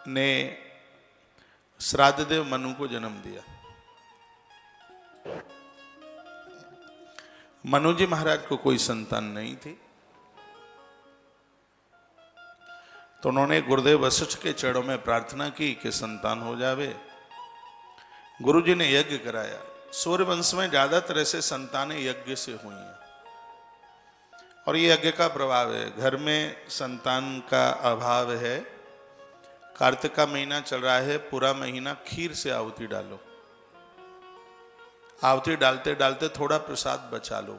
ने श्राद्धदेव मनु को जन्म दिया। मनु जी महाराज को कोई संतान नहीं थी, तो उन्होंने गुरुदेव वशिष्ठ के चरणों में प्रार्थना की कि संतान हो जावे। गुरु जी ने यज्ञ कराया। सूर्य वंश में ज्यादातर ऐसे संतानें यज्ञ से हुई हैं, और ये यज्ञ का प्रभाव है। घर में संतान का अभाव है, कार्तिक का महीना चल रहा है, पूरा महीना खीर से आहुति डालो। आहुति डालते डालते थोड़ा प्रसाद बचा लो।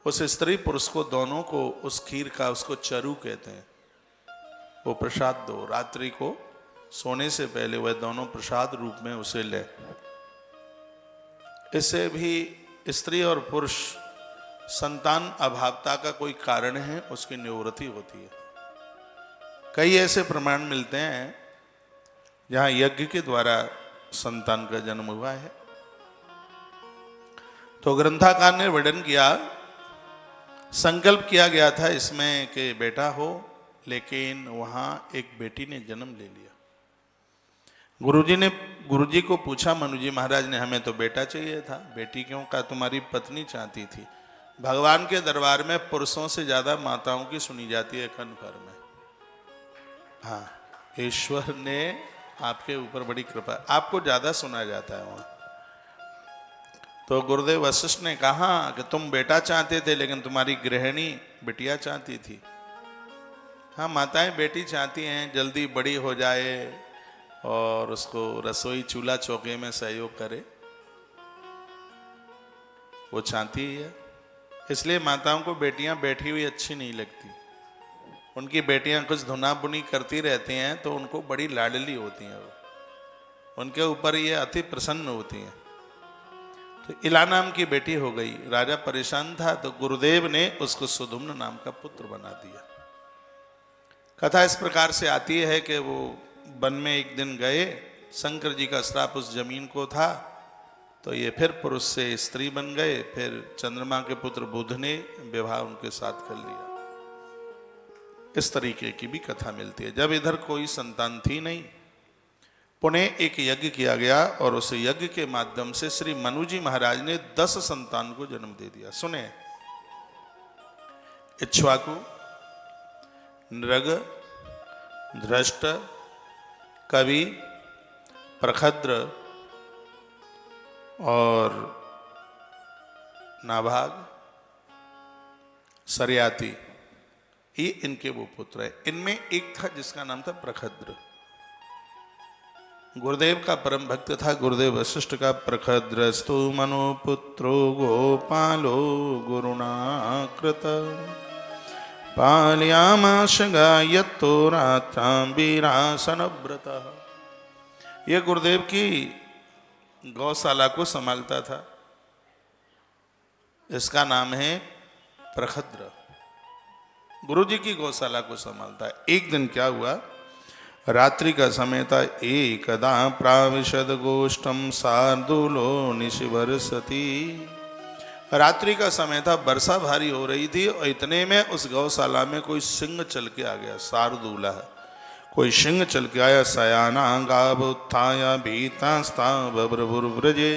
उस स्त्री पुरुष को दोनों को उस खीर का, उसको चरु कहते हैं, वो प्रसाद दो। रात्रि को सोने से पहले वह दोनों प्रसाद रूप में उसे ले। इससे भी स्त्री और पुरुष संतान अभावता का कोई कारण है, उसकी निवृत्ति होती है। कई ऐसे प्रमाण मिलते हैं जहां यज्ञ के द्वारा संतान का जन्म हुआ है। तो ग्रंथकार ने वर्णन किया, संकल्प किया गया था इसमें कि बेटा हो, लेकिन वहां एक बेटी ने जन्म ले लिया। गुरुजी को पूछा मनु जी महाराज ने, हमें तो बेटा चाहिए था। बेटी क्यों? का तुम्हारी पत्नी चाहती थी। भगवान के दरबार में पुरुषों से ज्यादा माताओं की सुनी जाती है खंड भर में। हाँ, ईश्वर ने आपके ऊपर बड़ी कृपा, आपको ज्यादा सुना जाता है वहां। तो गुरुदेव वशिष्ठ ने कहा कि तुम बेटा चाहते थे, लेकिन तुम्हारी गृहिणी बिटिया चाहती थी। हाँ, माताएं बेटी चाहती हैं जल्दी बड़ी हो जाए और उसको रसोई चूल्हा चौके में सहयोग करे, वो चाहती ही है। इसलिए माताओं को बेटियां बैठी हुई अच्छी नहीं लगती। उनकी बेटियां कुछ धुना बुनी करती रहती हैं तो उनको बड़ी लाडली होती हैं, वो उनके ऊपर ये अति प्रसन्न होती हैं। तो इला नाम की बेटी हो गई। राजा परेशान था, तो गुरुदेव ने उसको सुधुम्न नाम का पुत्र बना दिया। कथा इस प्रकार से आती है कि वो वन में एक दिन गए, शंकर जी का श्राप उस जमीन को था, तो ये फिर पुरुष से स्त्री बन गए। फिर चंद्रमा के पुत्र बुध ने विवाह उनके साथ कर लिया। इस तरीके की भी कथा मिलती है। जब इधर कोई संतान थी नहीं, पुनः एक यज्ञ किया गया, और उस यज्ञ के माध्यम से श्री मनु जी महाराज ने 10 संतान को जन्म दे दिया। सुने, इक्ष्वाकु, नृग, धृष्ट, कवि, प्रखद्र और नाभाग, सरयाती, ये इनके वो पुत्र है। इनमें एक था जिसका नाम था प्रखद्र। गुरुदेव का परम भक्त था, गुरुदेव वशिष्ठ का। प्रखद्रस्तु मनुपुत्रो गोपालो गुरुणा कृत पालयामाश गायत्तो रात्रां वीरासनव्रतः। यह गुरुदेव की गौशाला को संभालता था। इसका नाम है प्रखद्र। गुरु जी की गौशाला को संभालता है। एक दिन क्या हुआ, रात्रि का समय था। एकदा प्राविशद गोष्ठम शार्दूलो निशिवर्षति। रात्रि का समय था, वर्षा भारी हो रही थी, और इतने में उस गौशाला में कोई सिंह चल के आ गया। शार्दूला, कोई सिंह चल के आया। सयाना गावुत्थाया भीतास्ता बब्रभुर्व्रजे।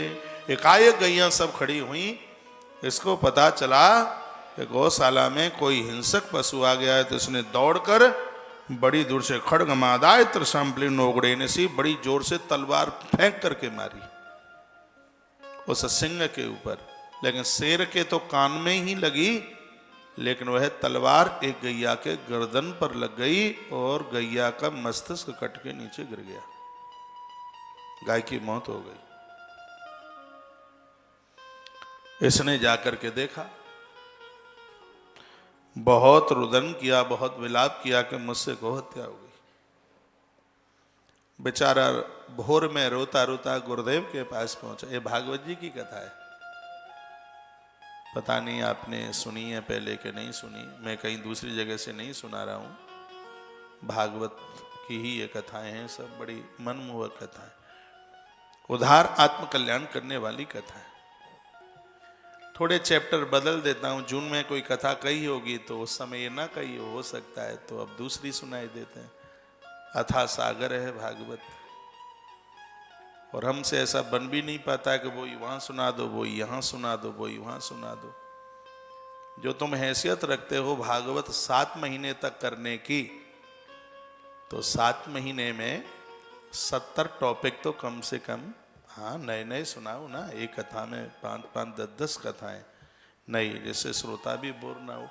एकाएक गैया सब खड़ी हुई। इसको पता चला कि गौशाला में कोई हिंसक पशु आ गया है, तो इसने दौड़कर बड़ी दूर से खड्गमादाय त्रिशंपली नोगड़े ने सी बड़ी जोर से तलवार फेंक करके मारी उस सिंह के ऊपर। लेकिन शेर के तो कान में ही लगी, लेकिन वह तलवार एक गैया के गर्दन पर लग गई और गैया का मस्तिष्क कट के नीचे गिर गया। गाय की मौत हो गई। इसने जाकर के देखा, बहुत रुदन किया, बहुत विलाप किया कि मुझसे गौहत्या हो गई। बेचारा भोर में रोता रोता गुरुदेव के पास पहुंचा। ये भागवत जी की कथा है। पता नहीं आपने सुनी है पहले कि नहीं सुनी, मैं कहीं दूसरी जगह से नहीं सुना रहा हूं। भागवत की ही ये कथाएं हैं, सब बड़ी मनमोहक कथाएं, उदार आत्मकल्याण करने वाली कथा है। थोड़े चैप्टर बदल देता हूं। जून में कोई कथा कही होगी तो उस समय ये ना कही हो सकता है, तो अब दूसरी सुनाई देते हैं। अथाह सागर है भागवत, और हमसे ऐसा बन भी नहीं पाता कि वो वहां सुना दो, वो यहाँ सुना दो, वो वहां सुना दो। जो तुम हैसियत रखते हो भागवत 7 महीने तक करने की, तो 7 महीने में 70 टॉपिक तो कम से कम, हाँ नए नए सुनाओ ना। एक कथा में 5-5, 10-10 कथाएं नई, जिससे श्रोता भी बोर ना हो।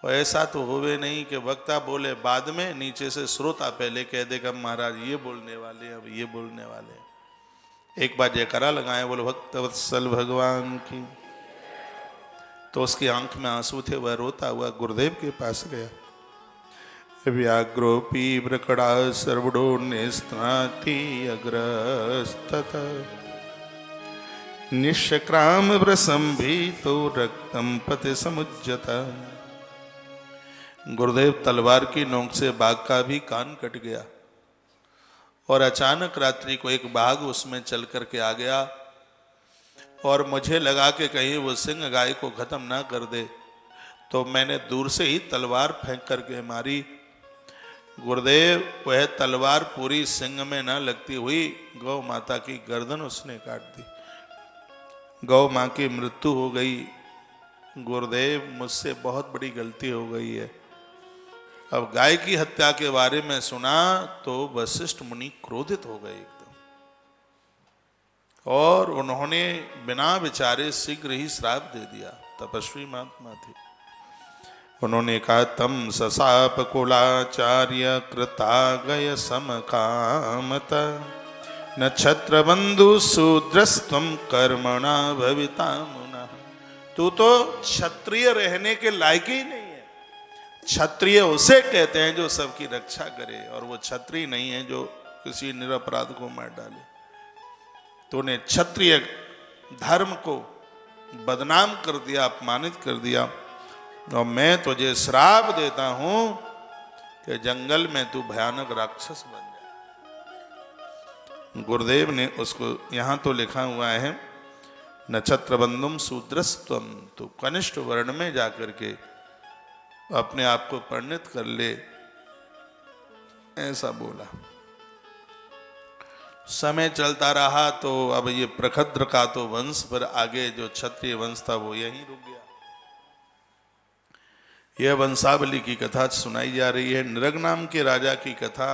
और ऐसा तो होवे नहीं कि वक्ता बोले बाद में, नीचे से श्रोता पहले कह देगा महाराज ये बोलने वाले, अब ये बोलने वाले। एक बार जयकारा लगाए बोलो भक्त वत्सल भगवान की, तो उसकी आंख में आंसू थे, वह रोता हुआ गुरुदेव के पास गया। व्याघ्रोपी प्रकड़ा सर्वडो निस्नाति अग्रस्तत निष्क्राम प्रसंभितो रक्तम पति समुज्जत। गुरुदेव तलवार की नोक से बाघ का भी कान कट गया, और अचानक रात्रि को एक बाघ उसमें चल करके आ गया, और मुझे लगा कि कहीं वो सिंह गाय को खत्म ना कर दे, तो मैंने दूर से ही तलवार फेंक करके मारी। गुरुदेव वह तलवार पूरी सिंह में न लगती हुई गौ माता की गर्दन उसने काट दी। गौ माँ की मृत्यु हो गई। गुरुदेव मुझसे बहुत बड़ी गलती हो गई है। अब गाय की हत्या के बारे में सुना तो वशिष्ठ मुनि क्रोधित हो गए एकदम, और उन्होंने बिना विचारे शीघ्र ही श्राप दे दिया। तपस्वी महात्मा थे। उन्होंने कहा तम ससाप कुलाचार्य कृतागय समकामत नक्षत्र बंधु शूद्रस्त्वं कर्मणा भविता मुना। तू तो क्षत्रिय रहने के लायक ही नहीं है। क्षत्रिय उसे कहते हैं जो सबकी रक्षा करे, और वो क्षत्रिय नहीं है जो किसी निरपराध को मार डाले। तूने क्षत्रिय धर्म को बदनाम कर दिया, अपमानित कर दिया, और मैं तुझे श्राप देता हूं कि जंगल में तू भयानक राक्षस बन जाए। गुरुदेव ने उसको, यहां तो लिखा हुआ है नक्षत्र बंधुम शूद्रस्त्वम, तो कनिष्ठ वर्ण में जाकर के अपने आप को परिणित कर ले, ऐसा बोला। समय चलता रहा तो अब ये प्रखद्र का तो वंश, पर आगे जो क्षत्रिय वंश था वो यहीं रुक गया। यह वंशावली की कथा सुनाई जा रही है। नृग नाम के राजा की कथा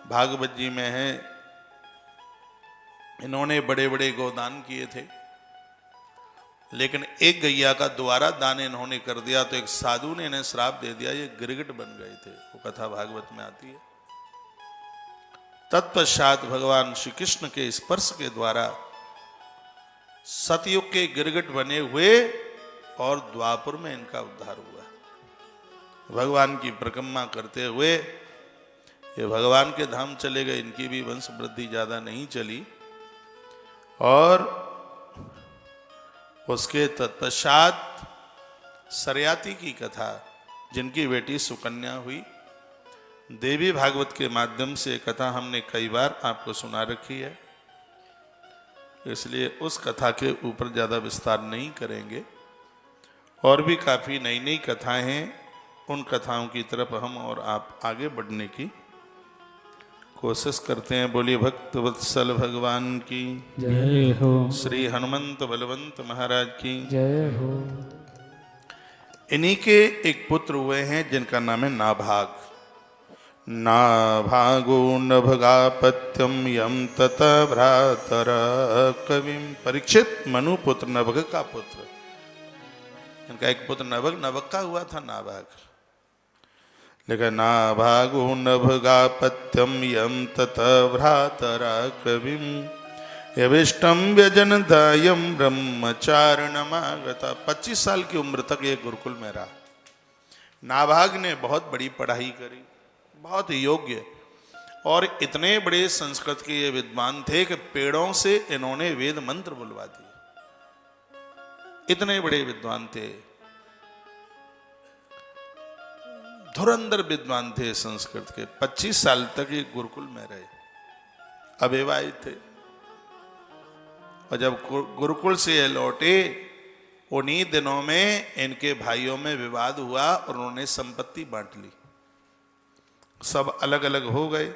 भागवत जी में है। इन्होंने बड़े बड़े गोदान किए थे, लेकिन एक गैया का दोबारा दान इन्होंने कर दिया, तो एक साधु ने इन्हें श्राप दे दिया, ये गिरगिट बन गए थे। वो कथा भागवत में आती है। तत्पश्चात भगवान श्री कृष्ण के स्पर्श के द्वारा सतयुग के गिरगिट बने हुए, और द्वापर में इनका उद्धार हुआ। भगवान की परिक्रमा करते हुए ये भगवान के धाम चले गए। इनकी भी वंश वृद्धि ज्यादा नहीं चली, और उसके तत्पश्चात सरयाती की कथा, जिनकी बेटी सुकन्या हुई, देवी भागवत के माध्यम से कथा हमने कई बार आपको सुना रखी है, इसलिए उस कथा के ऊपर ज्यादा विस्तार नहीं करेंगे। और भी काफी नई नई कथाएं हैं, उन कथाओं की तरफ हम और आप आगे बढ़ने की कोशिश करते हैं। बोलिए भक्त वत्सल भगवान की जय हो। श्री हनुमंत बलवंत महाराज की जय हो। इन्हीं के एक पुत्र हुए हैं जिनका नाम है नाभाग। नाभागो नभगापत्यम यम तत भ्रातर कविम। परीक्षित मनुपुत्र नभग का पुत्र। इनका एक पुत्र नभग, नभग का हुआ था नाभाग। लेकिन नाभागो नभगापत्यम यम तत भ्रातर कविम यविष्टम व्यजन दायम ब्रह्मचारणमागता। 25 साल की उम्र तक ये गुरुकुल में रहा। नाभाग ने बहुत बड़ी पढ़ाई करी, बहुत योग्य, और इतने बड़े संस्कृत के ये विद्वान थे कि पेड़ों से इन्होंने वेद मंत्र बुलवा दिए। इतने बड़े विद्वान थे, धुरंधर विद्वान थे संस्कृत के। 25 साल तक ये गुरुकुल में रहे, अविवाहित थे। और जब गुरुकुल से ये लौटे, उन्हीं दिनों में इनके भाइयों में विवाद हुआ और उन्होंने संपत्ति बांट ली। सब अलग अलग हो गए।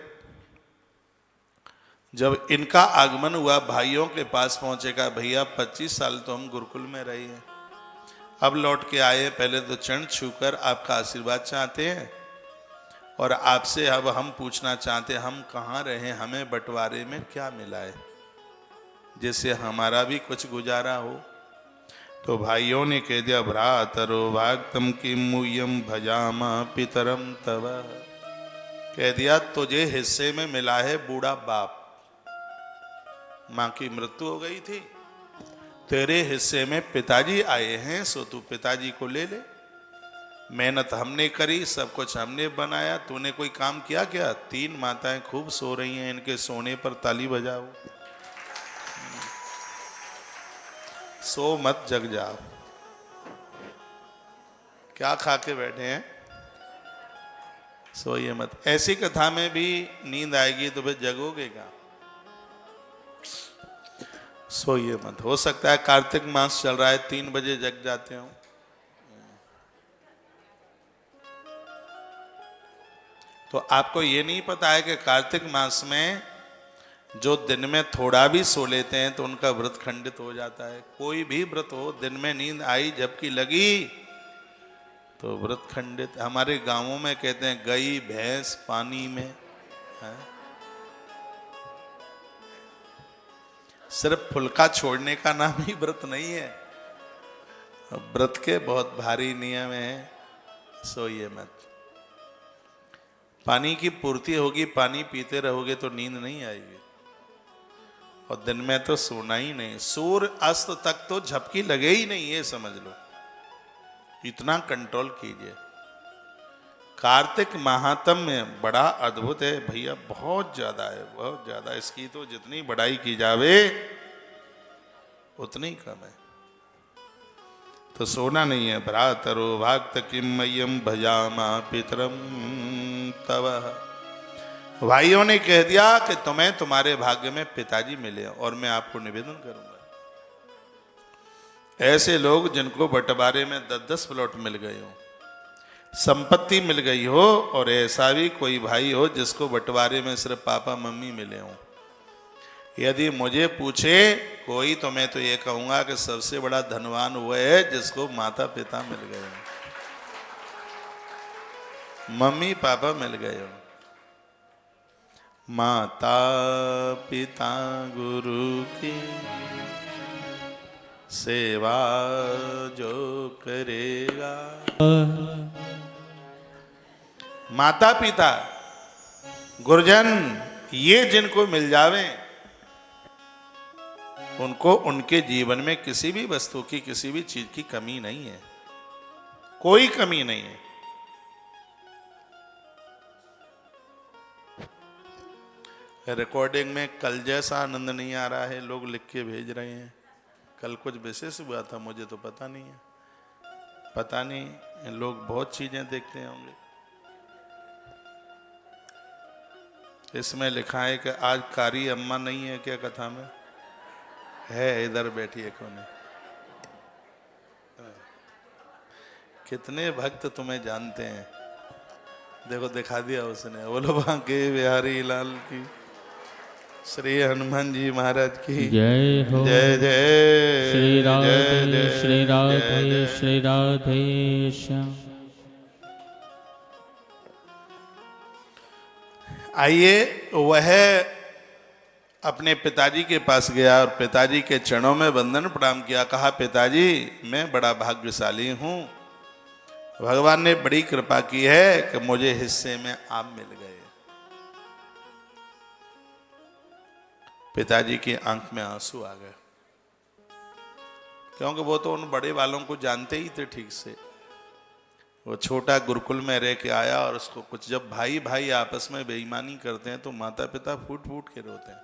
जब इनका आगमन हुआ, भाइयों के पास पहुंचे, कहा भैया 25 साल तो हम गुरुकुल में रहे हैं, अब लौट के आए, पहले तो चरण छूकर आपका आशीर्वाद चाहते हैं और आपसे अब हम पूछना चाहते हैं हम कहाँ रहे, हमें बंटवारे में क्या मिला है जिससे हमारा भी कुछ गुजारा हो। तो भाइयों ने कह दिया भ्रातरो भागतम किम मूयम भजामा पितरम तव, कह दिया तुझे हिस्से में मिला है बूढ़ा बाप, मां की मृत्यु हो गई थी, तेरे हिस्से में पिताजी आए हैं, सो तू पिताजी को ले ले। मेहनत हमने करी, सब कुछ हमने बनाया, तूने कोई काम किया क्या? 3 माताएं खूब सो रही हैं, इनके सोने पर ताली बजाओ, सो मत जग जाओ। क्या खा के बैठे हैं? सोइए मत। ऐसी कथा में भी नींद आएगी तो फिर जगोगे क्या? सोइए मत। हो सकता है कार्तिक मास चल रहा है 3 बजे जग जाते हो। तो आपको ये नहीं पता है कि कार्तिक मास में जो दिन में थोड़ा भी सो लेते हैं तो उनका व्रत खंडित हो जाता है। कोई भी व्रत हो, दिन में नींद आई जबकि लगी तो व्रत खंडित। हमारे गांवों में कहते हैं गई भैंस पानी में है? सिर्फ फुल्का छोड़ने का नाम ही व्रत नहीं है, व्रत के बहुत भारी नियम है। सोइए मत। पानी की पूर्ति होगी, पानी पीते रहोगे तो नींद नहीं आएगी, और दिन में तो सोना ही नहीं। सूर्य अस्त तक तो झपकी लगे ही नहीं, ये समझ लो। इतना कंट्रोल कीजिए। कार्तिक महात्म्य बड़ा अद्भुत है भैया, बहुत ज्यादा है, बहुत ज्यादा। इसकी तो जितनी बढ़ाई की जावे उतनी कम है। तो सोना नहीं है। भ्रातरो भाक्त किम मय्यम भजामा पितरम तव, भाइयों ने कह दिया कि तुम्हें तुम्हारे भाग्य में पिताजी मिले, और मैं आपको निवेदन करूंगा, ऐसे लोग जिनको बंटवारे में 10-10 प्लॉट मिल गए हो, संपत्ति मिल गई हो, और ऐसा भी कोई भाई हो जिसको बंटवारे में सिर्फ पापा मम्मी मिले हो, यदि मुझे पूछे कोई तो मैं तो ये कहूंगा कि सबसे बड़ा धनवान वो है जिसको माता पिता मिल गए हो, मम्मी पापा मिल गए हो। माता पिता गुरु की सेवा जो करेगा, माता पिता गुरुजन ये जिनको मिल जावे उनको उनके जीवन में किसी भी वस्तु की, किसी भी चीज की कमी नहीं है, कोई कमी नहीं है। रिकॉर्डिंग में कल जैसा आनंद नहीं आ रहा है, लोग लिख के भेज रहे हैं। कल कुछ विशेष हुआ था, मुझे तो पता नहीं है, पता नहीं, लोग बहुत चीजें देखते होंगे। इसमें लिखा है कि आज कारी अम्मा नहीं है क्या कथा में? है, इधर बैठी है कोने। कितने भक्त तुम्हें जानते हैं, देखो दिखा दिया उसने। बोलो बांके बिहारी लाल की, श्री हनुमान जी महाराज की जय हो। जय जय श्री राधे जय जय श्री जय राधे जय। श्री राधे श्याम। आइए, वह अपने पिताजी के पास गया और पिताजी के चरणों में वंदन प्रणाम किया। कहा पिताजी मैं बड़ा भाग्यशाली हूं, भगवान ने बड़ी कृपा की है कि मुझे हिस्से में आप मिल गए। पिताजी की आंख में आंसू आ गए, क्योंकि वो तो उन बड़े वालों को जानते ही थे ठीक से। वो छोटा गुरुकुल में रह के आया, और उसको कुछ, जब भाई भाई आपस में बेईमानी करते हैं तो माता पिता फूट फूट के रोते हैं।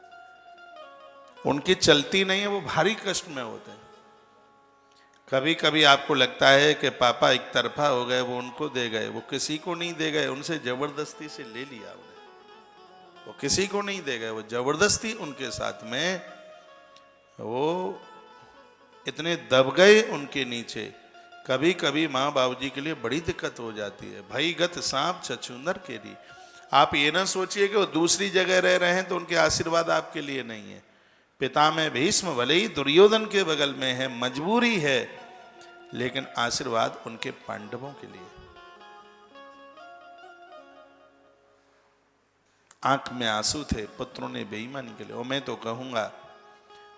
उनकी चलती नहीं है, वो भारी कष्ट में होते हैं। कभी कभी आपको लगता है कि पापा एक तरफा हो गए, वो उनको दे गए, वो किसी को नहीं दे गए, उनसे जबरदस्ती से ले लिया उन्हें। वो किसी को नहीं दे गए, वो जबरदस्ती उनके साथ में वो इतने दब गए उनके नीचे। कभी कभी माँ बाबूजी के लिए बड़ी दिक्कत हो जाती है। भाई गत सांप छछूंदर केरी, आप ये ना सोचिए कि वो दूसरी जगह रह रहे हैं तो उनके आशीर्वाद आपके लिए नहीं है। पितामह भीष्म भले ही दुर्योधन के बगल में है, मजबूरी है, लेकिन आशीर्वाद उनके पांडवों के लिए। आंख में आंसू थे पुत्रों ने बेईमानी के लिए। और मैं तो कहूंगा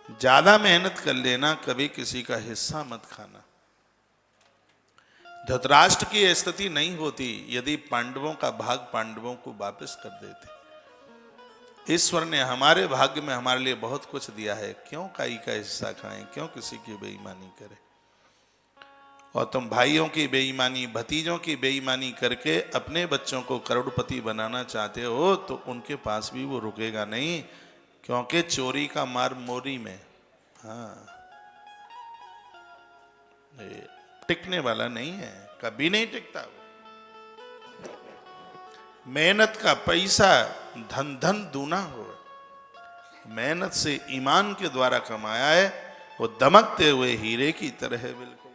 ज्यादा मेहनत कर लेना, कभी किसी का हिस्सा मत खाना। धृतराष्ट्र की स्थिति नहीं होती यदि पांडवों का भाग पांडवों को वापस कर देते। ईश्वर ने हमारे भाग्य में हमारे लिए बहुत कुछ दिया है, क्यों काई का हिस्सा खाएं, क्यों किसी की बेईमानी करें। और तुम भाइयों की बेईमानी, भतीजों की बेईमानी करके अपने बच्चों को करोड़पति बनाना चाहते हो तो उनके पास भी वो रुकेगा नहीं, क्योंकि चोरी का मार मोरी में। हाँ, ये टिकने वाला नहीं है, कभी नहीं टिकता वो। मेहनत का पैसा धन धन दूना हो, मेहनत से ईमान के द्वारा कमाया है, वो दमकते हुए हीरे की तरह है बिल्कुल।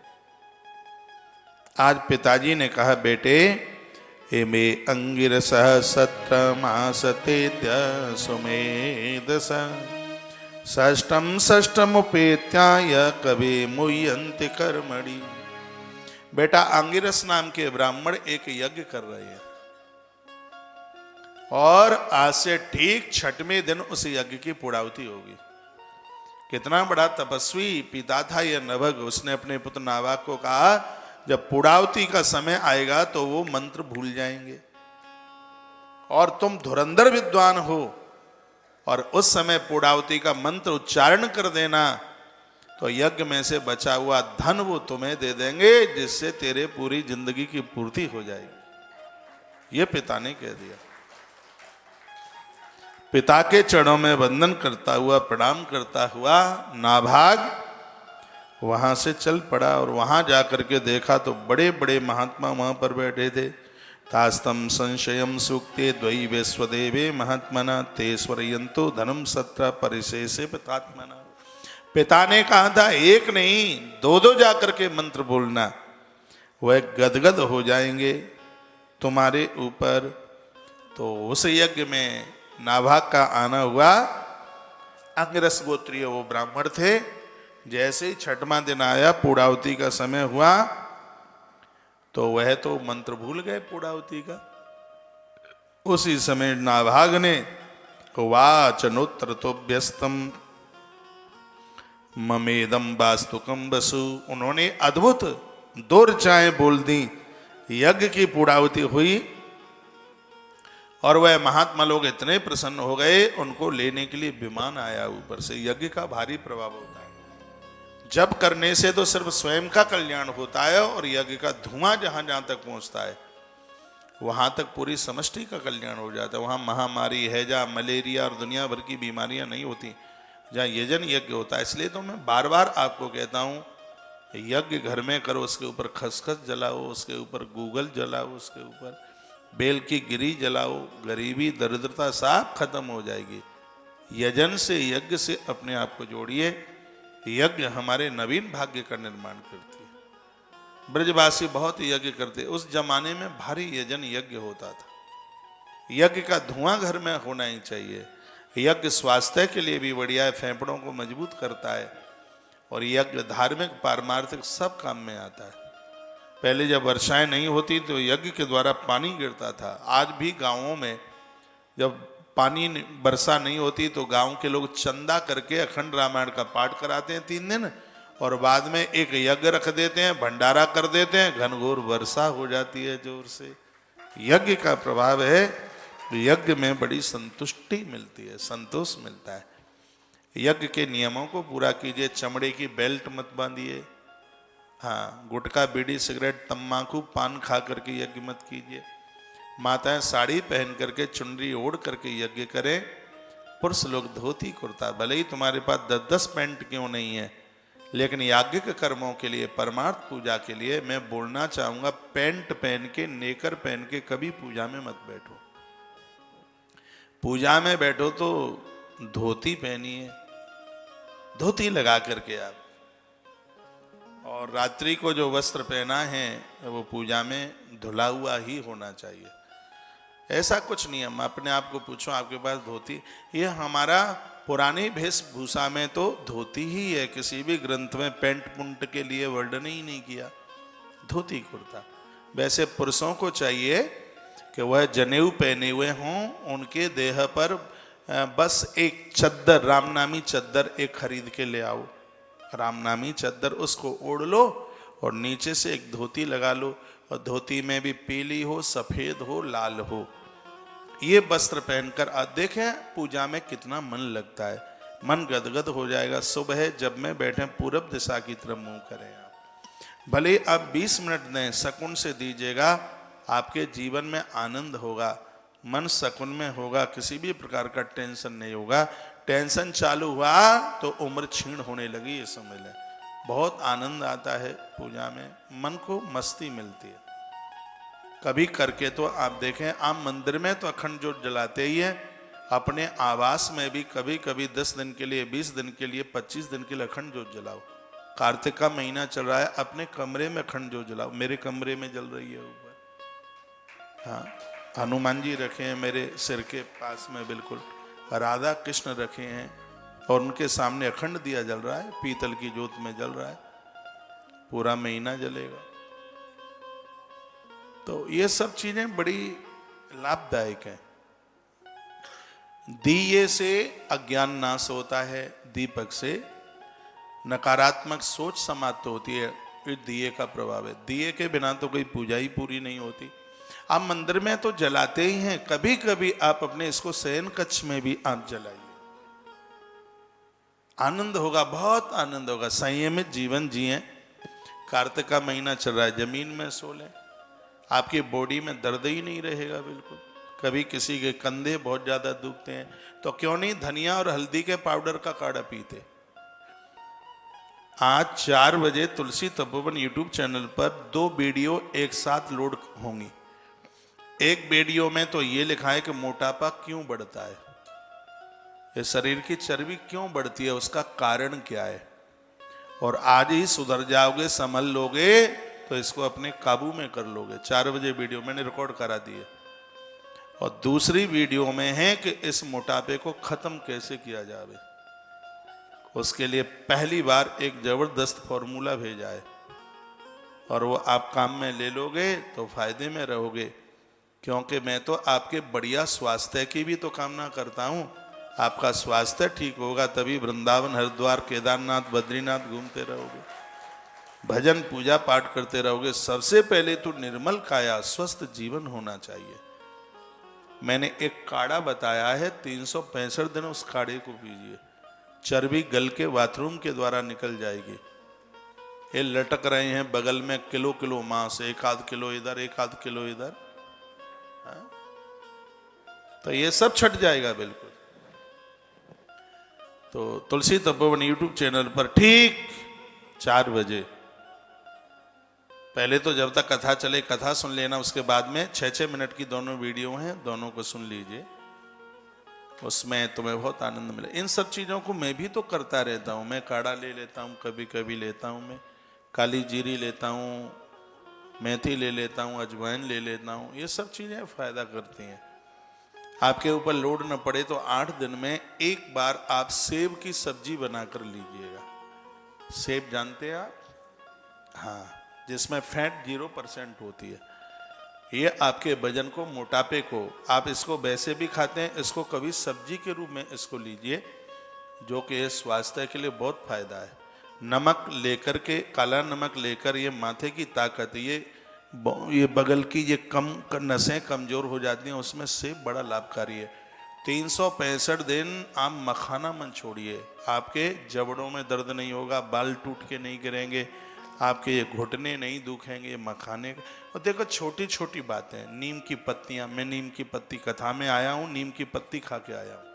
आज पिताजी ने कहा, बेटे एमे अंगिरस सत्रमासते सुमेधस षष्टम षष्टमुपेत्याय कवे मुह्यन्ति कर्मणि। बेटा, अंगिरस नाम के ब्राह्मण एक यज्ञ कर रहे हैं और आज से ठीक 6वें दिन उस यज्ञ की पूर्णाहुति होगी। कितना बड़ा तपस्वी पिता था यह नभग। उसने अपने पुत्र नाभाग को कहा, जब पूर्णाहुति का समय आएगा तो वो मंत्र भूल जाएंगे और तुम धुरंधर विद्वान हो, और उस समय पूर्णाहुति का मंत्र उच्चारण कर देना तो यज्ञ में से बचा हुआ धन वो तुम्हें दे देंगे, जिससे तेरे पूरी जिंदगी की पूर्ति हो जाएगी। ये पिता ने कह दिया। पिता के चरणों में वंदन करता हुआ, प्रणाम करता हुआ नाभाग वहां से चल पड़ा और वहां जाकर के देखा तो बड़े बड़े महात्मा वहां पर बैठे थे। तास्तम संशयम सूक्ते द्वै वैश्वदेवे महात्मना ते स्वरयंतो धनम सत्र परिशेषे पितात्मना। पिता ने कहा था एक नहीं 2-2 जाकर के मंत्र बोलना, वह गदगद हो जाएंगे तुम्हारे ऊपर। तो उस यज्ञ में नाभाग का आना हुआ। अंगिरस गोत्रीय वो ब्राह्मण थे। जैसे ही 6वां दिन आया, पूर्णाहुति का समय हुआ, तो वह तो मंत्र भूल गए पूर्णाहुति का। उसी समय नाभाग ने वाचनोत्तर तो व्यस्तम ममेदम वास्तुकम वसु, उन्होंने अद्भुत 2 ऋचाएं बोल दी। यज्ञ की पूर्णाहुति हुई और वह महात्मा लोग इतने प्रसन्न हो गए, उनको लेने के लिए विमान आया ऊपर से। यज्ञ का भारी प्रभाव होता है। जब करने से तो सिर्फ स्वयं का कल्याण होता है, और यज्ञ का धुआं जहां जहां तक पहुंचता है वहां तक पूरी समष्टि का कल्याण हो जाता है। वहां महामारी, हैजा, मलेरिया और दुनिया भर की बीमारियां नहीं होती जहाँ यजन यज्ञ होता है। इसलिए तो मैं बार बार आपको कहता हूँ, यज्ञ घर में करो, उसके ऊपर खसखस जलाओ, उसके ऊपर गूगल जलाओ, उसके ऊपर बेल की गिरी जलाओ, गरीबी दरिद्रता सब खत्म हो जाएगी। यजन से, यज्ञ से अपने आप को जोड़िए। यज्ञ हमारे नवीन भाग्य का निर्माण करती है। ब्रजवासी बहुत यज्ञ करते। उस जमाने में भारी यजन यज्ञ होता था। यज्ञ का धुआं घर में होना ही चाहिए। यज्ञ स्वास्थ्य के लिए भी बढ़िया है, फेफड़ों को मजबूत करता है, और यज्ञ धार्मिक पारमार्थिक सब काम में आता है। पहले जब वर्षाएं नहीं होती तो यज्ञ के द्वारा पानी गिरता था। आज भी गांवों में जब पानी वर्षा नहीं होती तो गांव के लोग चंदा करके अखंड रामायण का पाठ कराते हैं 3 दिन, और बाद में एक यज्ञ रख देते हैं, भंडारा कर देते हैं, घनघोर वर्षा हो जाती है जोर से। यज्ञ का प्रभाव है। यज्ञ में बड़ी संतुष्टि मिलती है, संतोष मिलता है। यज्ञ के नियमों को पूरा कीजिए। चमड़े की बेल्ट मत बांधिए। हाँ, गुटखा, बीड़ी, सिगरेट, तम्बाकू, पान खा करके यज्ञ मत कीजिए। माताएं साड़ी पहन करके, चुनरी ओढ़ करके यज्ञ करें। पुरुष लोग धोती कुर्ता, भले ही तुम्हारे पास 10-10 पैंट क्यों नहीं है, लेकिन याज्ञिक कर्मों के लिए, परमार्थ पूजा के लिए मैं बोलना चाहूंगा, पैंट पहन के, नेकर पहन के कभी पूजा में मत बैठो। पूजा में बैठो तो धोती पहनिए, धोती लगा करके आप। और रात्रि को जो वस्त्र पहना है वो पूजा में धुला हुआ ही होना चाहिए। ऐसा कुछ नहीं है। मैं अपने आप को पूछूं, आपके पास धोती, ये हमारा पुरानी वेशभूषा में तो धोती ही है, किसी भी ग्रंथ में पैंट पुंट के लिए वर्णन ही नहीं किया, धोती कुर्ता। वैसे पुरुषों को चाहिए कि वह जनेऊ पहने हुए हों, उनके देह पर बस एक चद्दर, रामनामी चद्दर एक खरीद के ले आओ, रामनामी चद्दर, उसको ओढ़ लो और नीचे से एक धोती लगा लो, और धोती में भी पीली हो, सफेद हो, लाल हो, ये वस्त्र पहनकर आप देखें पूजा में कितना मन लगता है, मन गदगद हो जाएगा। सुबह जब में बैठे पूरब दिशा की तरफ मुंह करें, आप भले आप 20 मिनट दें, शकुन से दीजिएगा, आपके जीवन में आनंद होगा, मन शकुन में होगा, किसी भी प्रकार का टेंशन नहीं होगा। टेंशन चालू हुआ तो उम्र क्षीण होने लगी, ये समझ लें। बहुत आनंद आता है पूजा में, मन को मस्ती मिलती है। कभी करके तो आप देखें, आप मंदिर में तो अखंड ज्योत जलाते ही हैं, अपने आवास में भी कभी कभी 10 दिन के लिए, 20 दिन के लिए, 25 दिन के लिए अखंड ज्योत जलाओ। कार्तिक का महीना चल रहा है, अपने कमरे में अखंड ज्योत जलाओ। मेरे कमरे में जल रही है ऊपर, हाँ, हनुमान जी रखे हैं मेरे सिर के पास में, बिल्कुल राधा कृष्ण रखे हैं, और उनके सामने अखंड दिया जल रहा है, पीतल की ज्योत में जल रहा है, पूरा महीना जलेगा। तो ये सब चीजें बड़ी लाभदायक हैं। दिए से अज्ञान नाश होता है, दीपक से नकारात्मक सोच समाप्त होती है, ये दिए का प्रभाव है। दिए के बिना तो कोई पूजा ही पूरी नहीं होती। आप मंदिर में तो जलाते ही हैं, कभी कभी आप अपने इसको शयन कक्ष में भी आप जलाइए, आनंद होगा, बहुत आनंद होगा। संयमित जीवन जिए। कार्तिक का महीना चल रहा है, जमीन में सो लें, आपकी बॉडी में दर्द ही नहीं रहेगा बिल्कुल। कभी किसी के कंधे बहुत ज्यादा दुखते हैं, तो क्यों नहीं धनिया और हल्दी के पाउडर का काढ़ा पीते। आज 4 बजे तुलसी तपोवन यूट्यूब चैनल पर 2 वीडियो एक साथ लोड होंगी। एक वीडियो में तो ये लिखा है कि मोटापा क्यों बढ़ता है, ये शरीर की चर्बी क्यों बढ़ती है, उसका कारण क्या है, और आज ही सुधर जाओगे, संभल लोगे तो इसको अपने काबू में कर लोगे। 4 बजे वीडियो मैंने रिकॉर्ड करा दी है। और दूसरी वीडियो में है कि इस मोटापे को खत्म कैसे किया जाए, उसके लिए पहली बार एक जबरदस्त फॉर्मूला भेजा है, और वो आप काम में ले लोगे तो फायदे में रहोगे। क्योंकि मैं तो आपके बढ़िया स्वास्थ्य की भी तो कामना करता हूँ। आपका स्वास्थ्य ठीक होगा तभी वृंदावन, हरिद्वार, केदारनाथ, बद्रीनाथ घूमते रहोगे, भजन पूजा पाठ करते रहोगे। सबसे पहले तो निर्मल काया, स्वस्थ जीवन होना चाहिए। मैंने एक काढ़ा बताया है, 365 दिन उस काढ़े को पीजिए, चर्बी गल के बाथरूम के द्वारा निकल जाएगी। ये लटक रहे हैं बगल में किलो किलो मांस, 1-8 किलो इधर, 1-8 किलो इधर, हाँ? तो ये सब छट जाएगा बिल्कुल। तो तुलसी तपोवन यूट्यूब चैनल पर ठीक 4 बजे, पहले तो जब तक कथा चले कथा सुन लेना, उसके बाद में 6-6 मिनट की दोनों वीडियो हैं, दोनों को सुन लीजिए, उसमें तुम्हें बहुत आनंद मिले। इन सब चीज़ों को मैं भी तो करता रहता हूँ। मैं काढ़ा ले लेता हूँ, कभी कभी लेता हूँ, मैं काली जीरी लेता हूँ, मेथी ले लेता हूँ, अजवाइन ले लेता हूँ। ये सब चीज़ें फ़ायदा करती हैं। आपके ऊपर लोड न पड़े तो 8 दिन में एक बार आप सेब की सब्जी बनाकर लीजिएगा। सेब जानते हैं आप? हाँ, जिसमें फैट 0% होती है। ये आपके वजन को, मोटापे को, आप इसको वैसे भी खाते हैं, इसको कभी सब्जी के रूप में इसको लीजिए, जो कि स्वास्थ्य के लिए बहुत फायदा है। नमक लेकर के, काला नमक लेकर, ये माथे की ताकत, ये बगल की ये नसें कमजोर हो जाती हैं, उसमें सेब बड़ा लाभकारी है। 365 दिन आप मखाना मन छोड़िए, आपके जबड़ों में दर्द नहीं होगा, बाल टूट के नहीं गिरेंगे, आपके ये घुटने नहीं दुखेंगे मखाने। और देखो छोटी छोटी बातें, नीम की पत्तियां, मैं नीम की पत्ती कथा में आया हूं, नीम की पत्ती खा के आया हूं।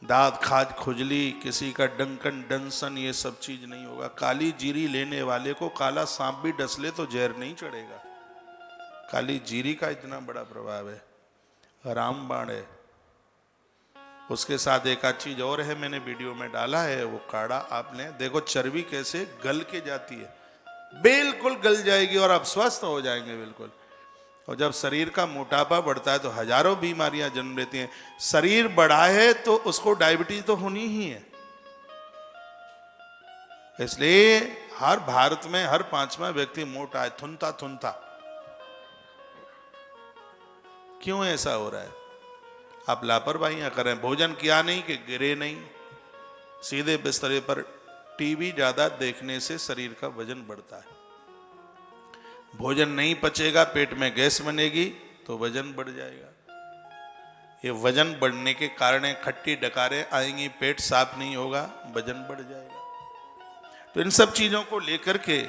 दांत, खाज, खुजली, किसी का डंकन, डंसन, ये सब चीज नहीं होगा। काली जीरी लेने वाले को काला सांप भी डस ले तो जहर नहीं चढ़ेगा। काली जीरी का इतना बड़ा प्रभाव है। रामबाण है, उसके साथ एक आध चीज और है, मैंने वीडियो में डाला है, वो काढ़ा आपने देखो, चर्बी कैसे गल के जाती है, बिल्कुल गल जाएगी और आप स्वस्थ हो जाएंगे बिल्कुल। और जब शरीर का मोटापा बढ़ता है तो हजारों बीमारियां जन्म लेती हैं। शरीर बढ़ा है तो उसको डायबिटीज तो होनी ही है। इसलिए हर भारत में हर पांचवा व्यक्ति मोटा है, थुनता थुनता। क्यों ऐसा हो रहा है? आप लापरवाहियां करें, भोजन किया नहीं कि गिरे नहीं, सीधे बिस्तरे पर टीवी ज्यादा देखने से शरीर का वजन बढ़ता है। भोजन नहीं पचेगा, पेट में गैस बनेगी तो वजन बढ़ जाएगा। ये वजन बढ़ने के कारण है, खट्टी डकारें आएंगी, पेट साफ नहीं होगा, वजन बढ़ जाएगा। तो इन सब चीजों को लेकर के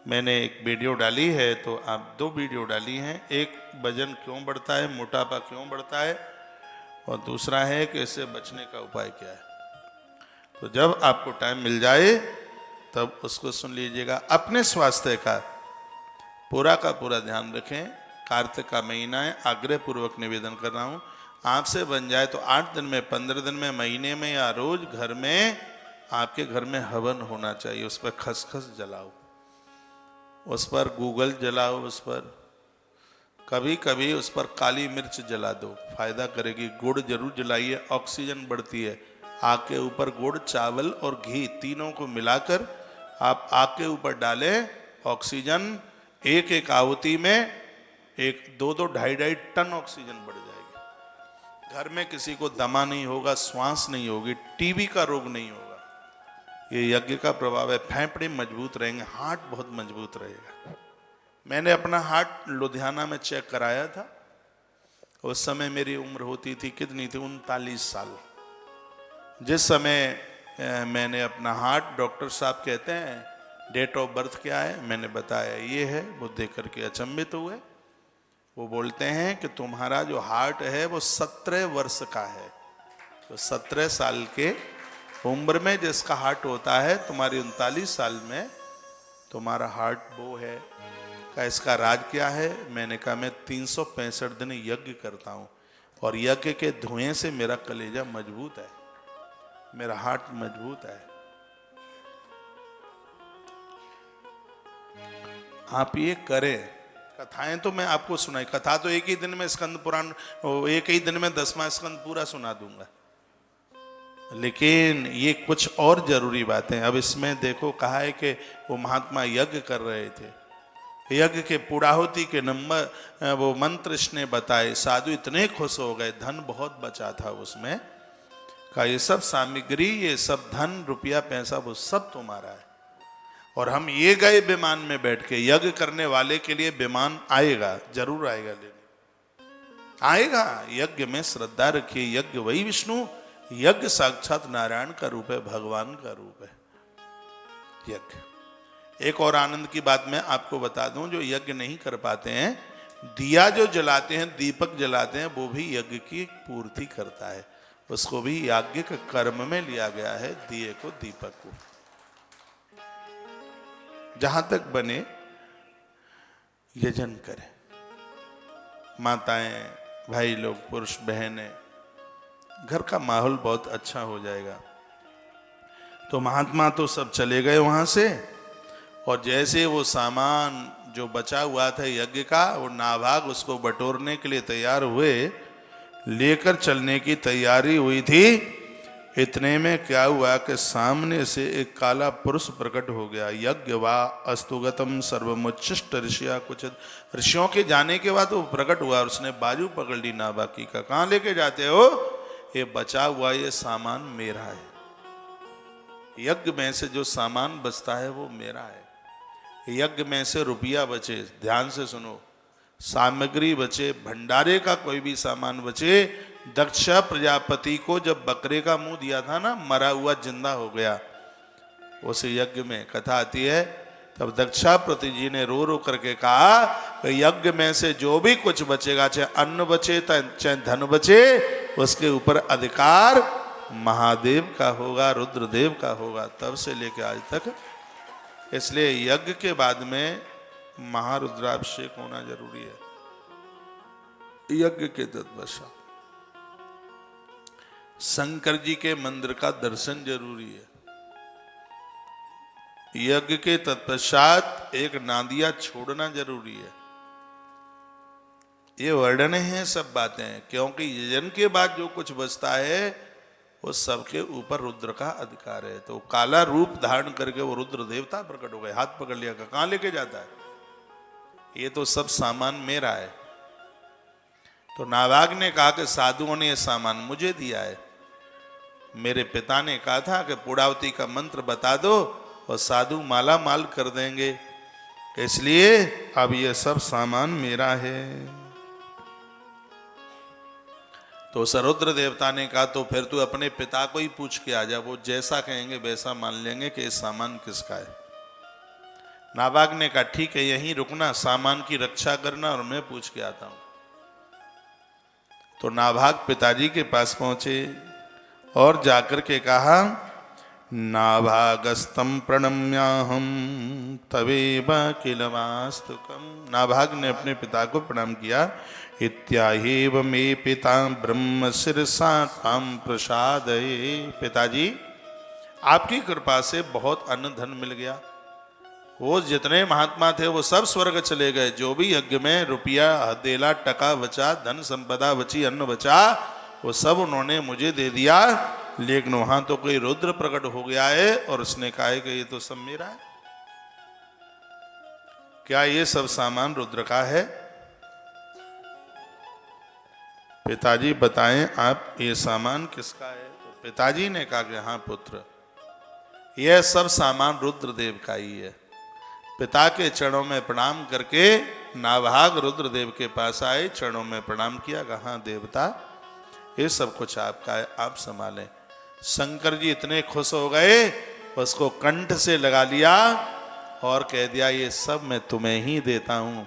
मैंने एक वीडियो डाली है, तो आप 2 वीडियो डाली हैं। एक वजन क्यों बढ़ता है, मोटापा क्यों बढ़ता है, और दूसरा है कि इससे बचने का उपाय क्या है। तो जब आपको टाइम मिल जाए तब उसको सुन लीजिएगा। अपने स्वास्थ्य का पूरा ध्यान रखें। कार्तिक का महीना है, आग्रह पूर्वक निवेदन कर रहा हूं, आपसे बन जाए तो 8 दिन में, 15 दिन में, महीने में या रोज घर में, आपके घर में हवन होना चाहिए। उस पर खसखस जलाओ, उस पर गूगल जलाओ, उस पर कभी कभी उस पर काली मिर्च जला दो, फायदा करेगी। गुड़ जरूर जलाइए, ऑक्सीजन बढ़ती है। आग के ऊपर गुड़, चावल और घी तीनों को मिलाकर आप आग के ऊपर डालें, ऑक्सीजन एक आहुति में 2-2, 2.5 टन ऑक्सीजन बढ़ जाएगी। घर में किसी को दमा नहीं होगा, श्वास नहीं होगी, टीबी का रोग नहीं होगा। ये यज्ञ का प्रभाव है। फेफड़े मजबूत रहेंगे, हार्ट बहुत मजबूत रहेगा। मैंने अपना हार्ट लुधियाना में चेक कराया था। उस समय मेरी उम्र होती थी, कितनी थी, 39 साल। जिस समय मैंने अपना हार्ट, डॉक्टर साहब कहते हैं डेट ऑफ बर्थ क्या है, मैंने बताया ये है, वो देख करके अचंभित हुए। वो बोलते हैं कि तुम्हारा जो हार्ट है वो 17 वर्ष का है। तो 17 साल के उम्र में जिसका हार्ट होता है, तुम्हारी 39 साल में तुम्हारा हार्ट वो है। का इसका राज क्या है? मैंने कहा मैं 365 दिन यज्ञ करता हूँ और यज्ञ के धुएं से मेरा कलेजा मजबूत है, मेरा हार्ट मजबूत है। आप ये करें। कथाएं तो मैं आपको सुनाई, कथा तो एक ही दिन में स्कंद पुराण, एक ही दिन में 10वां स्कंद पूरा सुना दूंगा, लेकिन ये कुछ और जरूरी बातें। अब इसमें देखो, कहा है कि वो महात्मा यज्ञ कर रहे थे, यज्ञ के पूर्णाहुति के नंबर वो मंत्र इसने बताए, साधु इतने खुश हो गए, धन बहुत बचा था उसमें। कहा ये सब सामग्री, ये सब धन, रुपया, पैसा, वो सब तुम्हारा है। और हम ये गए विमान में बैठ के, यज्ञ करने वाले के लिए विमान आएगा, जरूर आएगा, लेने आएगा। यज्ञ में श्रद्धा रखिए। यज्ञ वही विष्णु, यज्ञ साक्षात नारायण का रूप है, भगवान का रूप है यज्ञ। एक और आनंद की बात मैं आपको बता दूं, जो यज्ञ नहीं कर पाते हैं, दिया जो जलाते हैं, दीपक जलाते हैं, वो भी यज्ञ की पूर्ति करता है। उसको भी यज्ञ के कर्म में लिया गया है, दिए को, दीपक को। जहां तक बने यजन करें, माताएं, भाई लोग, पुरुष, बहनें, घर का माहौल बहुत अच्छा हो जाएगा। तो महात्मा तो सब चले गए वहां से, और जैसे वो सामान जो बचा हुआ था यज्ञ का, वो नाभाग उसको बटोरने के लिए तैयार हुए, लेकर चलने की तैयारी हुई थी। इतने में क्या हुआ कि सामने से एक काला पुरुष प्रकट हो गया। यज्ञ वा अस्तुगतम सर्वमुच्चिष्ट ऋषिया, कुछ ऋषियों के जाने के बाद वो प्रकट हुआ और उसने बाजू पकड़ ली नाभागी का। कहाँ लेके जाते हो? ये बचा हुआ ये सामान मेरा है। यज्ञ में से जो सामान बचता है वो मेरा है। यज्ञ में से रुपया बचे, ध्यान से सुनो, सामग्री बचे, भंडारे का कोई भी सामान बचे। दक्ष प्रजापति को जब बकरे का मुंह दिया था ना, मरा हुआ जिंदा हो गया, उस यज्ञ में कथा आती है, तब दक्षापति जी ने रो रो करके कहा कि यज्ञ में से जो भी कुछ बचेगा, चाहे अन्न बचे चाहे धन बचे, उसके ऊपर अधिकार महादेव का होगा, रुद्रदेव का होगा, तब से लेकर आज तक। इसलिए यज्ञ के बाद में महारुद्राभिषेक होना जरूरी है। यज्ञ के तत्पश्चात शंकर जी के मंदिर का दर्शन जरूरी है। यज्ञ के तत्पश्चात एक नादिया छोड़ना जरूरी है। ये वर्णन है सब बातें, क्योंकि यजन के बाद जो कुछ बचता है वो सबके ऊपर रुद्र का अधिकार है। तो काला रूप धारण करके वो रुद्र देवता प्रकट हो गए, हाथ पकड़ लिया, कहाँ लेके जाता है? ये तो सब सामान मेरा है। तो नाभाग ने कहा कि साधुओं ने ये सामान मुझे दिया है, मेरे पिता ने कहा था कि पूर्णावती का मंत्र बता दो और साधु माला माल कर देंगे, इसलिए अब ये सब सामान मेरा है। तो सरुद्र देवता ने कहा तो फिर तू अपने पिता को ही पूछ के आ जा, वो जैसा कहेंगे वैसा मान लेंगे कि ये सामान किसका है। नाभाग ने कहा ठीक है, यहीं रुकना, सामान की रक्षा करना और मैं पूछ के आता हूं। तो नाभाग पिताजी के पास पहुंचे और जाकर के कहा, नाभागस्तम प्रणम्याहम तवेव किल वास्तुकम। नाभाग ने अपने पिता को प्रणाम किया। इत्याहेव मे पिता ब्रह्म शिरसा ताम प्रसादये। पिताजी आपकी कृपा से बहुत अन्न धन मिल गया, वो जितने महात्मा थे वो सब स्वर्ग चले गए, जो भी यज्ञ में रुपया हथेला टका बचा, धन संपदा बची, अन्न बचा, वो सब उन्होंने मुझे दे दिया। लेकिन वहां तो कोई रुद्र प्रकट हो गया है और उसने कहा है कि ये तो सब मेरा है। क्या ये सब सामान रुद्र का है? पिताजी बताएं आप, ये सामान किसका है? तो पिताजी ने कहा कि हाँ पुत्र, यह सब सामान रुद्रदेव का ही है। पिता के चरणों में प्रणाम करके नाभाग रुद्रदेव के पास आए, चरणों में प्रणाम किया, कहा देवता ये सब कुछ आपका है, आप संभालें। शंकर जी इतने खुश हो गए, उसको कंठ से लगा लिया और कह दिया ये सब मैं तुम्हें ही देता हूं,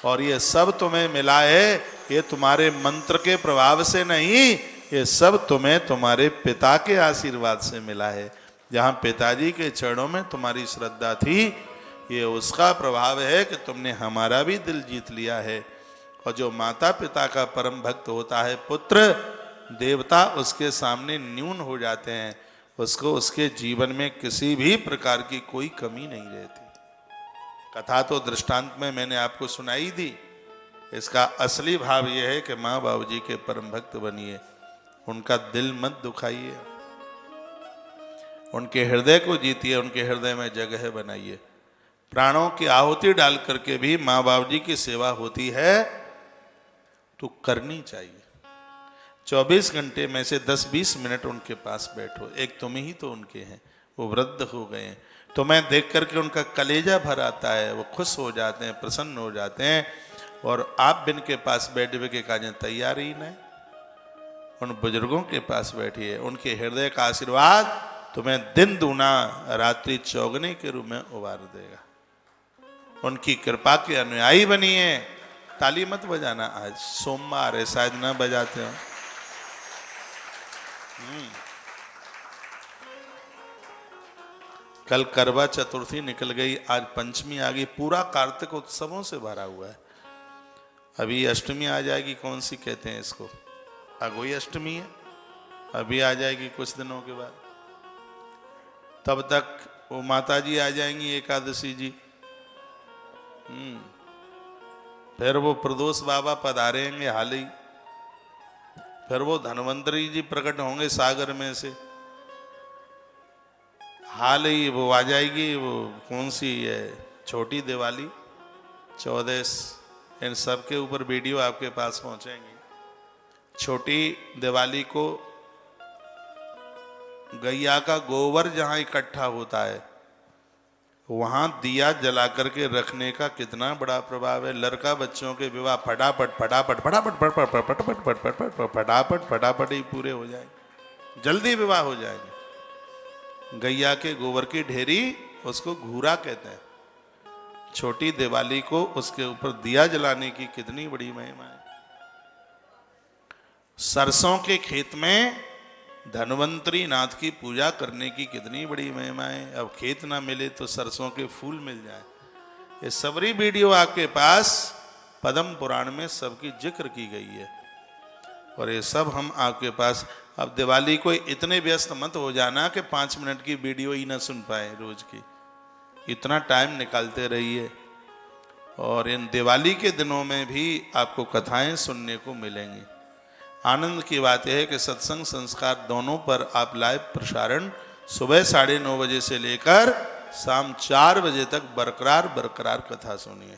और ये सब तुम्हें मिला है, ये तुम्हारे मंत्र के प्रभाव से नहीं, ये सब तुम्हें तुम्हारे पिता के आशीर्वाद से मिला है। जहां पिताजी के चरणों में तुम्हारी श्रद्धा थी, ये उसका प्रभाव है कि तुमने हमारा भी दिल जीत लिया है। और जो माता पिता का परम भक्त होता है पुत्र, देवता उसके सामने न्यून हो जाते हैं, उसको उसके जीवन में किसी भी प्रकार की कोई कमी नहीं रहती। कथा तो दृष्टांत में मैंने आपको सुनाई दी, इसका असली भाव यह है कि माँ बाबू जी के परम भक्त बनिए, उनका दिल मत दुखाइए, उनके हृदय को जीतिए, उनके हृदय में जगह बनाइए। प्राणों की आहुति डाल करके भी माँ बाप जी की सेवा होती है तो करनी चाहिए। 24 घंटे में से 10-20 मिनट उनके पास बैठो। एक तुम ही तो उनके हैं, वो वृद्ध हो गए हैं, तो मैं देख करके उनका कलेजा भर आता है, वो खुश हो जाते हैं, प्रसन्न हो जाते हैं। और आप बिन के पास बैठे हुए के काज तैयार ही नहीं, उन बुजुर्गों के पास बैठिए, उनके हृदय का आशीर्वाद तुम्हें दिन दूना रात्रि चौगने के रूप में उबार देगा। उनकी कृपा के अनुयायी बनिए। ताली मत बजाना, आज सोमवार है, शायद ना बजाते हो। कल करवा चतुर्थी निकल गई, आज पंचमी आ गई, पूरा कार्तिक उत्सवों से भरा हुआ है। अभी अष्टमी आ जाएगी, कौन सी कहते हैं इसको, अगोई अष्टमी है, अभी आ जाएगी कुछ दिनों के बाद। तब तक वो माता जी आ जाएंगी, एकादशी जी, फिर वो प्रदोष बाबा पधारेंगे हाल ही, फिर वो धन्वंतरी जी प्रकट होंगे सागर में से, हाल ही वो आ जाएगी, वो कौन सी है, छोटी दिवाली, 14, इन सब के ऊपर वीडियो आपके पास पहुंचेंगे। छोटी दिवाली को गैया का गोबर जहां इकट्ठा होता है, वहां दिया जला करके रखने का कितना बड़ा प्रभाव है। लड़का बच्चों के विवाह फटाफट फटाफट फटाफट फटाफट फटाफट फटाफट फटाफट फटाफट ही पूरे हो जाएंगे, जल्दी विवाह हो जाएंगे। गैया के गोबर की ढेरी, उसको घूरा कहते हैं। छोटी दिवाली को उसके ऊपर दिया जलाने की कितनी बड़ी महिमा है। सरसों के खेत में धन्वंतरी नाथ की पूजा करने की कितनी बड़ी महिमा है। अब खेत ना मिले तो सरसों के फूल मिल जाए। ये सबरी वीडियो आपके पास पद्म पुराण में सबकी जिक्र की गई है, और ये सब हम आपके पास। अब दिवाली को इतने व्यस्त मत हो जाना कि 5 मिनट की वीडियो ही ना सुन पाए रोज की, इतना टाइम निकालते रहिए। और इन दिवाली के दिनों में भी आपको कथाएं सुनने को मिलेंगी। आनंद की बात यह है कि सत्संग संस्कार दोनों पर आप लाइव प्रसारण सुबह 9:30 बजे से लेकर शाम 4 बजे तक बरकरार कथा सुनिए।